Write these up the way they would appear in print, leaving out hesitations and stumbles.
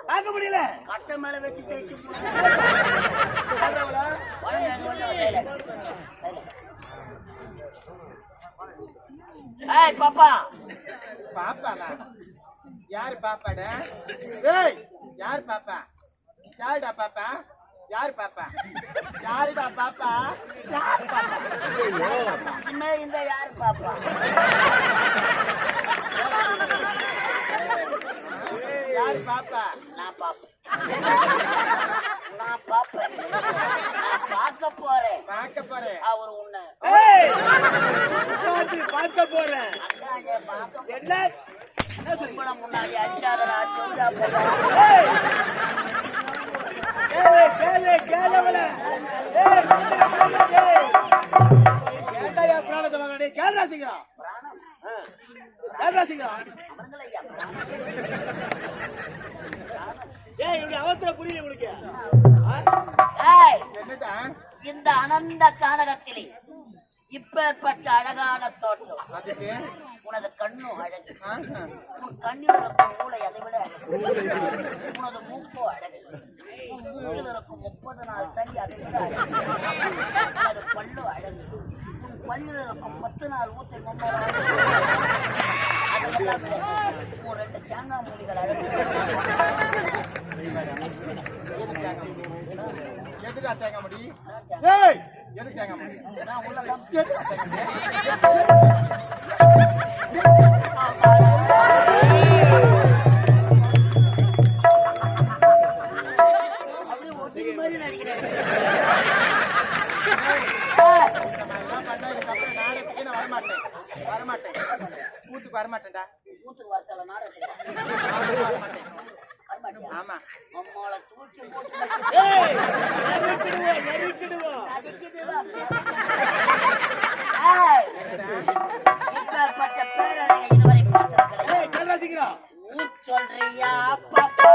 பார்க்க முடியல. கட்ட மேல வச்சு தேய்ச்சி பாப்பா பாப்பாடா யாரு பாப்பாடா? ஏய் யாரு பாப்பா? யாருடா பாப்பா? யாரு பாப்பா? யாருடா பாப்பா? யாரு பாப்பா? இனிமே இந்த யாரு பாப்பா? யாரு பாப்பா? நான் பாப்பேன். நான் பாப்பேன். நான் பார்க்க போறேன். பார்க்க போறேன். அவர் உன்னை பார்க்க போறேன். என்ன முன்னாடி அடிச்சாரா? அவசர புரியல உங்களுக்கு. இந்த அனந்த கானகத்திலே இப்பேற்பட்ட அழகான தோற்றம். உனது கண்ணும் அழகு. உன் கண்ணில் இருக்கும் மூளை அதை விட அழகு. உனது மூக்கோ அழகு. உன் மூக்கில் இருக்கும் 30 நாள் சளி அதை விட அழகு. உனது பல்லு அழகு. உன் பல்லில் இருக்கும் 10 நாள் ஊத்தை மொம்ம அதையெல்லாம் விட உன் 2 தேங்காய் மூலிகள் அழகு. எதுக்கா தேங்க முடி? எதுக்கு தேங்க முடி? அப்படி ஒட்டி மாதிரி நடிக்கிறேன். வரமாட்டேன். கூத்துக்கு வரமாட்டேன்டா. கூத்துக்கு வரச்சால நாடகத்துக்கு ஆமா அம்மாவை தூக்கி போட்டு இப்பேற்பட்ட பேரனை இதுவரை பார்த்திருக்கிறேன். சொல்றியா பாப்பா?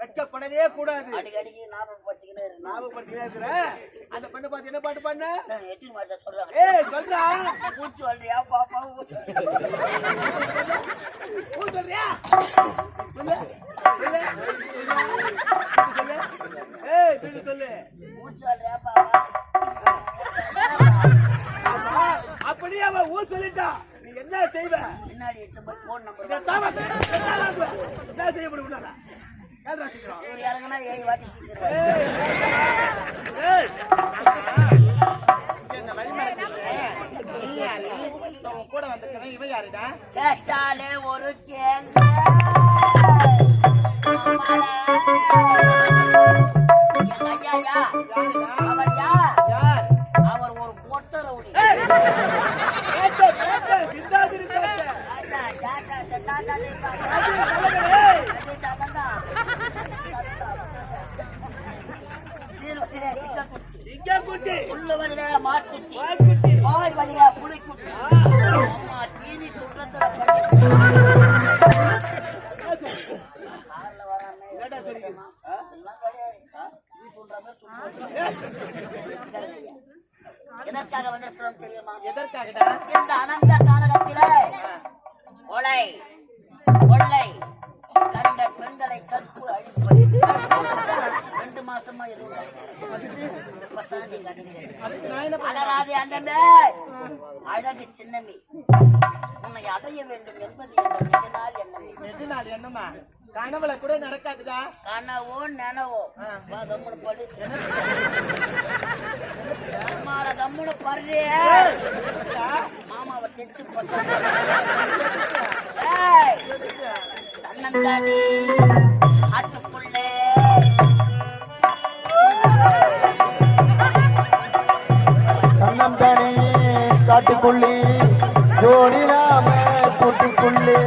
வெட்கப்படவே கூடாது. அடிக்கடி ஞாபகப்படுத்திக்கிட்டே இருக்கிற அந்த பெண்ணை பார்த்து என்ன பாட்டு பண்ண? எட்டி மாட்ட சொல்றாங்க. சொல்றா ஊச்சு சொல்றியா பாப்பா? ஊச்சு சொல்றியா? சொல்லு. ஊச்சு சொல்றியா பாப்பா? அப்படியே அவ ஊ சொல்லிட்டா. நீ என்ன செய்வ? பின்னாடி எடுத்து போய் போன் நம்பர் என்ன செய்ய முடியும்? இறங்கினா 7 வாட்டி கீசிடுவேன். கூட வந்து இவ யாருடா? கேட்டாலே ஒரு கேள்வி. அவர் யார்? அவர் ஒரு பொட்ட ரவுடி. உள்ளவரிலே மாட்டுக்குட்டி, வாய் வழியா புலிக்குட்டி, அம்மா தீனி துன்றத்துல எதற்காக வந்திருக்கிறோம் தெரியுமா? எதற்காகடா? இந்த அனந்த கானகத்திலே கொலை கொள்ளை கண்ட பெண்களை கற்பு அழிப்பது 2 மாசமா இருந்தாங்க. இப்பதான் நீ கடிச்சுக்கிறீங்க. அதுக்கு நான் என்ன அலராதே அண்ணமே, அழகு சின்னமே, உன்னை அடைய வேண்டும் என்பது என்ற நெடுநாள் எண்ணமே. நெடுநாள் என்னமா கனவுல கூட நடக்காதுடா. கனவோ நனவோ கம்முனு படு, கம்முனு படுறே. மாமாவை தெச்சு தன்னந்தாடி ஆட்டுக்குள்ளே தன்னந்தானே காட்டுக்குள்ளே ஜோடி நாம கூட்டுக்குள்ளே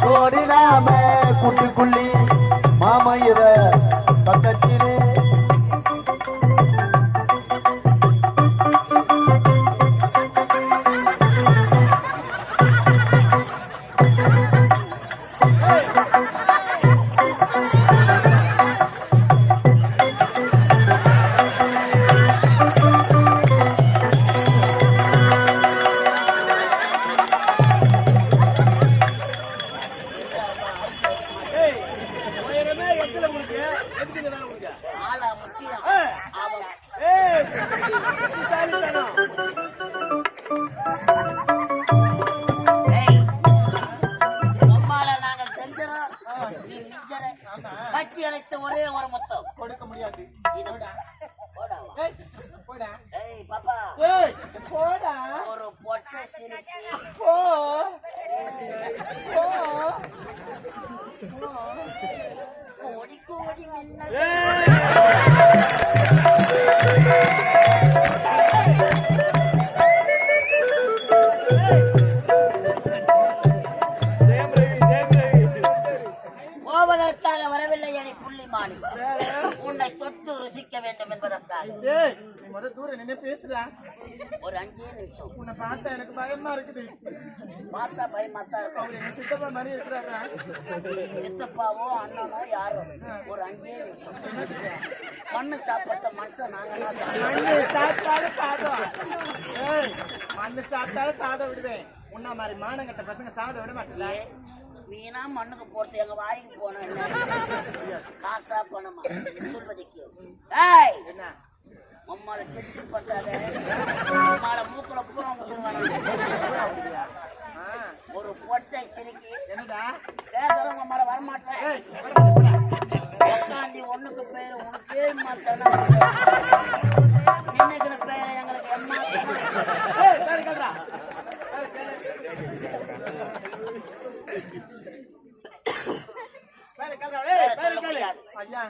ஜோடி நாம கூட்டுக்குள்ளே மாமயிர பக்கத்திலே உயரமே எதுல உங்களுக்கு எதுக்கு இந்த வேலை உங்களுக்கு ஆளா முக்கியம். ஆமாம். ஏய், உம்மால நாங்க செஞ்சோம், நீ மிஞ்சற. கட்டி அழைத்த ஒரே ஒரு மொத்தம் கொடுக்க முடியாது. இதுடா. போடா. ஏய், போடா. ஏய் பாப்பா, ஏய், போடா. ஒரு பொட்டை சிரிக்கி போ. போ. ஓடி கோடி மின்னல். போவதற்காக வரவில்லை அடி புள்ளிமானி, உன்னை தொட்டு ருசிக்க வேண்டும் என்பதற்காக. ஏய், நீ முத தூரம் நின்னு பேசுடா. ஒரு 5 நிமிஷம் உன்னை பார்த்தா எனக்கு பயமா இருக்குது. பார்த்தா பயமாத்தான் இருக்கும். அவர் எங்க சித்தப்பா மாதிரி இருக்கிறாரா? சித்தப்பாவோ அண்ணனோ யாரோ ஒரு 5 நிமிஷம். மண்ணு சாப்பிட்ட மனுஷன் நாங்கன்னா மண்ணு சாப்பிட்டாலும் சாதம். ஏய், மண்ணு சாப்பிட்டாலும் சாதம் விடுவேன். உன்ன மாதிரி மானங்கட்ட பசங்க சாப்பிட விட மாட்டல. மீனா மண்ணுக்கு போறது எங்க வாய்க்கு போன காசா பணமா சொல்வதைக்கு. ஏய், என்ன உம்மால தெச்சு பத்தாத, உம்மால மூக்குல பூரா விட்டுருவாங்க. ஒரு பொட்டை சிரிக்கி என்னடா? கேட்கறவங்க உம்மால வரமாட்டேன். ஏய், உட்காந்து ஒண்ணுக்கு பேரு உனக்கே மாத்தானா, நின்னைக்கு பேரு எங்களுக்கு எம்மாத்தானா. ஏய், சரி கல்றா. சரி கல்றா. ஏய், சரி கல்றா. ஐயா,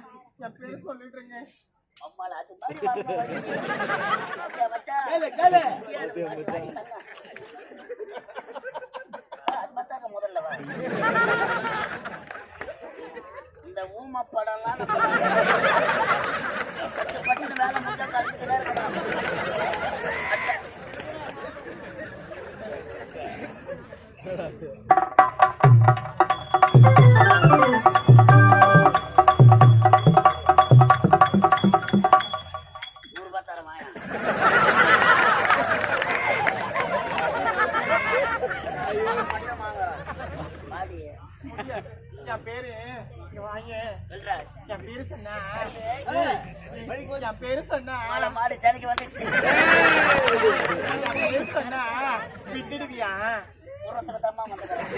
என் பேர் சொல்லிடுறீங்க. அம்மால அது மாதிரி வரணும். வச்சா கேளு, கேளு. அது பார்த்தாக்க முதல்ல வா. இந்த ஊமை படம்லாம் பத்து பத்து வேலை முடிஞ்சா கழிச்சுதான் இருக்கணும். என் பேரு வாங்க. என் பேரு சொன்னா என் பேரு சொன்னா மாடு சனிக்கு வந்துச்சு. என் பேரு சொன்னா விட்டுடுவியா? பூர்வத்துக்கு தம்மா வந்துக்கிறோம்.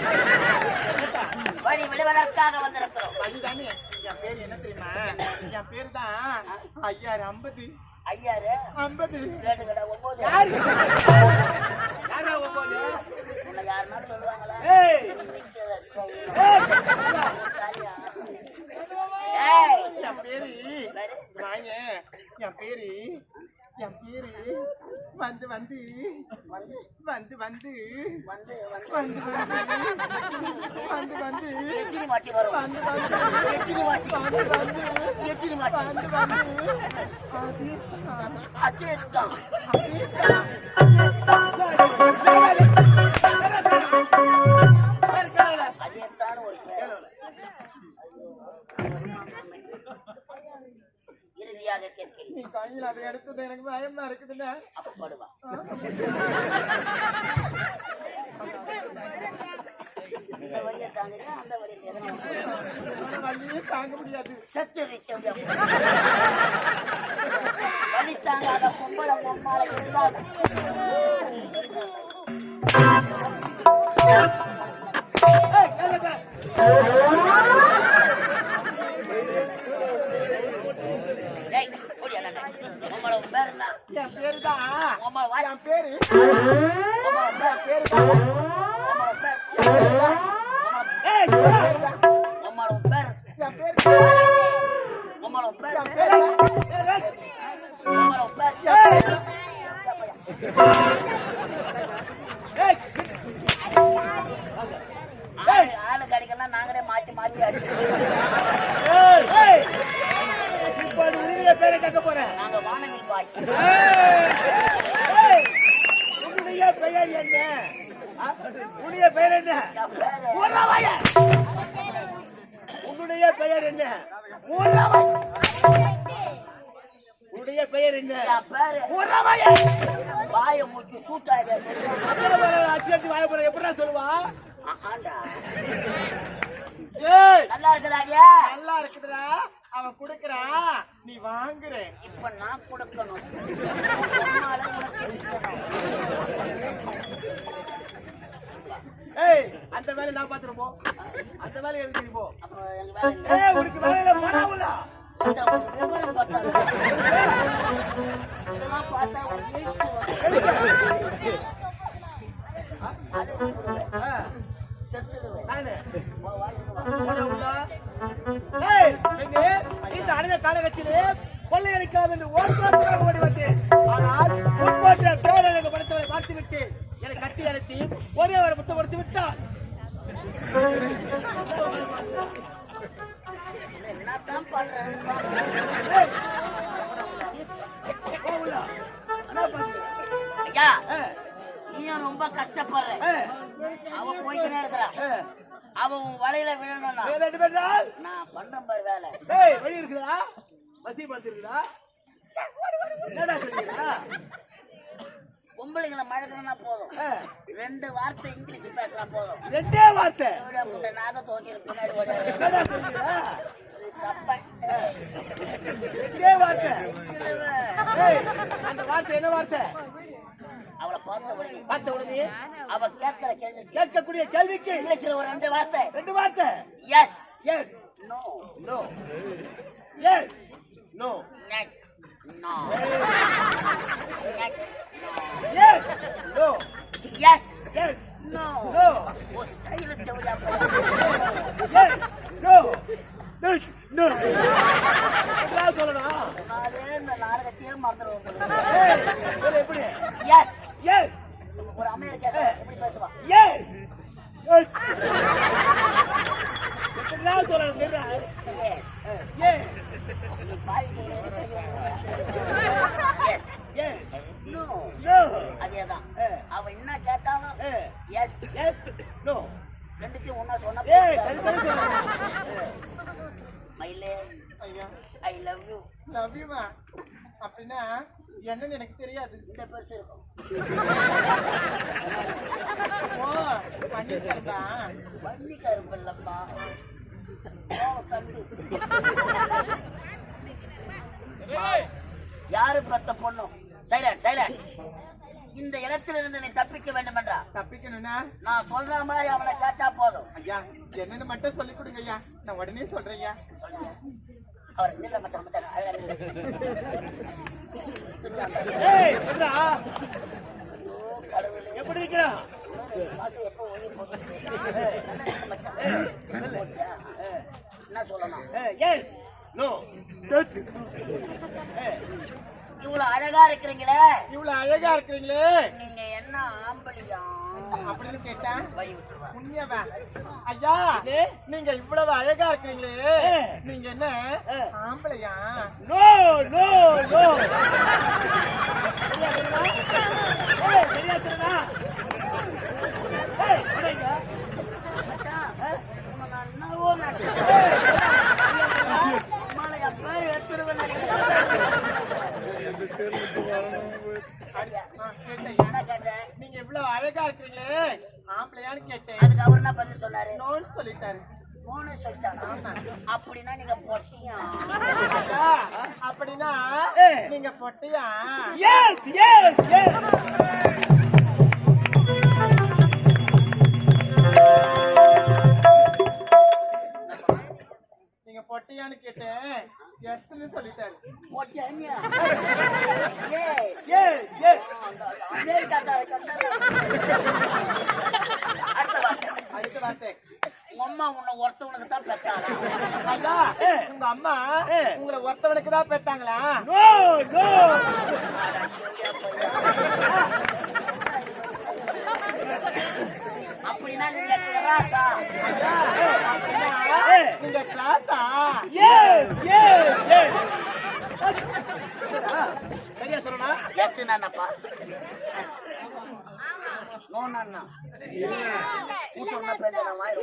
வழி விடுவதற்காக வந்திருக்கிறோம். அதுதானே என் பேரு என்ன தெரியுமா? என் பேரு தான் ஐயாரு 50. ஐயாரு 50 ரேட்டு கடை 9. யாரா ஒப்போது உன்னை யாருன்னா சொல்லுவாங்களா? ஏய் நிக்கிற ஸ்டைல். என் பேரு வாங்க. என் பேரு வந்து வந்து வந்து வந்து வந்து வந்து வந்து வந்து வந்து எத்தினி மாட்டி வரும். வந்து வந்து எத்தினி மாட்டி வந்து வந்து எத்தினி மாட்டி வந்து வந்து அதேதான் அதேதான் ஒரு பேர். இறுதியாக கேட்கிறேன். நீ கையில் அதை எடுத்தது எனக்கு பயமா இருக்குது. இருக்குதுன்னு அப்ப படுவா. இந்த வழியை தாங்க, அந்த வழியை வழியே தாங்க முடியாது. செத்து வழி தாங்காத பொம்பளை பொம்மால இருந்தாங்க. என் பேரு தான் என் பேரு ஆளு கடைக்கெல்லாம் நாங்களே மாத்தி மாத்தி பேரை கேட்க போறேன். நாங்க வானவில் பாய். உன்னுடைய பெயர் என்ன? உன்னுடைய பெயர் என்ன? உன்னுடைய பெயர் என்ன? உன்னுடைய பெயர் என்ன? வாய மூச்சு சூட்டாக அச்சு வாய போற எப்படா சொல்லுவா? நல்லா இருக்குதாடியா? நல்லா இருக்குதுடா. அவன் குடுக்கறா, நீ வாங்குற. இப்ப நான் கொடுக்கணும். ஏய், அந்த வேலை நான் பாத்துறேன் போ. அந்த வேலையை எழுதி போ. அப்புறம் எங்க வேலை ஏய், உனக்கு வேலையில பணாவுல. விவரம் பார்த்தா இதெல்லாம் பார்த்தா ஒரு லீக்ஸ் செத்துடுவேன். நானு ஏய், இந்த அடைந்த காலகட்டத்திலே கொள்ளையடிக்கலாம் என்று ஓட்டுநர் ஓடி வந்தேன். ஆனால் உட்பட்ட பேரழகு படுத்தவரை பார்த்துவிட்டு என்னை கட்டி அழைத்து ஒரே ஒரு முத்தம் கொடுத்து விட்டார். என்னத்தான் பண்றேன்? ஐயா, நீயும் ரொம்ப கஷ்டப்படுற. அவன் போய்க்கினே இருக்கிறான். அவன் உன் வலையில விழணும்னா நான் பண்றேன் பாரு வேலை. வழி இருக்குதா? வசி பார்த்து இருக்குதா? என்னடா சொல்றீங்களா? பொம்பளைங்களை மழக்கணும்னா போதும், 2 வார்த்தை இங்கிலீஷ் பேசினா போதும். 2 வார்த்தை நாக தோக்கி பின்னாடி ஓட என்னடா சொல்றீங்களா? சப்பை 2 வார்த்தை. அந்த வார்த்தை என்ன வார்த்தை? அவளை பார்த்த உடனே அவ கேட்கிற கேள்வி கேட்கக்கூடிய கேள்விக்கு இங்கிலீஷ்ல ஒரு 2 வார்த்தை. 2 வார்த்தை. Yes, yes, no, no, yes, no, net, no, net, yes, no, yes, yes, no, no, ஓ ஸ்டைல் தேவையா? Yes, no, yes, no. என்ன சொல்லணும்? நாளே இந்த நாடகத்தையே மறந்துடுவோம். எப்படி? எஸ், எஸ், ஒரு அமெரிக்கா எப்படி பேசுவா? Yes, yes. என்ன சொல்லணும்? எஸ், எஸ், நீ பாய்க்கு எஸ், எஸ், நோ, நோ. அதேதான். அவ என்ன கேட்டாலும் எஸ், எஸ், நோ. ரெண்டுத்தையும் ஒன்னா சொன்னா ஏய், சரி சரி சொல்லு. மயிலே, ஐ லவ் யூ. லவ் யூமா அப்படின்னா என்னன்னு எனக்கு தெரியாது. இந்த பெருசு இருக்கும். ஓ, பண்ணிருக்கா? பண்ணி கருப்பல்லப்பா கண்டு யாரு பெத்த பொண்ணும் சைலண்ட் சைலண்ட். இந்த இடத்துல இருந்து நீ தப்பிக்க வேண்டும் என்றா தப்பிக்கணும்னா நான் சொல்ற மாதிரி அவளை கேட்டா போதும். ஐயா, என்னன்னு மட்டும் சொல்லி கொடுங்க ஐயா, நான் உடனே சொல்றேன் ஐயா. அவர் நில்ல மச்சான் மச்சான். ஏய், என்னடா? ஐயோ கடவுளே, எப்படி இருக்கிறா? மாசம் எப்போ ஒளி போட்டு மச்சான் என்ன சொல்லணும்? Yes, no. இவ்வளவு அழகா இருக்கிறீங்களே, இவ்வளவு அழகா இருக்கிறீங்களே, நீங்க என்ன ஆம்பளியா அப்படின்னு கேட்டா வழி விட்டுருவா. உண்மையாவா? ஐயா, நீங்க இவ்வளவு அழகா இருக்கிறீங்களே, நீங்க என்ன ஆம்பளையா? No, no, no. சரியா சொல்லுடா. ஏய், அடங்க. மச்சான், உன்னை நான் என்னவோ நினைச்சேன். அம்மால என் பேர் எடுத்துருவேன் நினைக்கிறேன். கேட்டையா என்ன கேட்டேன்? நீங்க இவ்வளவு அழகா இருக்கீங்களே ஆம்பளையான்னு கேட்டேன் அதுக்கு அவர் என்ன பதில் சொன்னாரு? நோன்னு சொல்லிட்டாரு மூணு சொல்லிட்டாங்க. அப்படின்னா நீங்க பொட்டியா? ஐயா, அப்படின்னா நீங்க பொட்டியா எஸ் எஸ் எஸ் நீங்க பொட்டியான்னு கேட்டேன் எஸ்ன்னு சொல்லிட்டாரு பொட்டியா? எஸ். எஸ் எஸ் அமெரிக்காக்கார கத்தாரு. அடுத்த வார்த்தை. அடுத்த வார்த்தை உங்க அம்மா உன்னை ஒருத்தவனுக்கு தான் பெத்தாளா? ஐயா உங்க அம்மா உங்களை ஒருத்தவனுக்கு தான் பெத்தாங்களா நோ நோ அப்படின்னா நீங்க கிராஸா? ஐயா, அப்படின்னா நீங்க கிளாஸா எஸ் எஸ் எஸ் சரியா சொல்லனா எஸ் என்னப்பா? நோ நானா கூட்டம் பேச நான் வாயிரு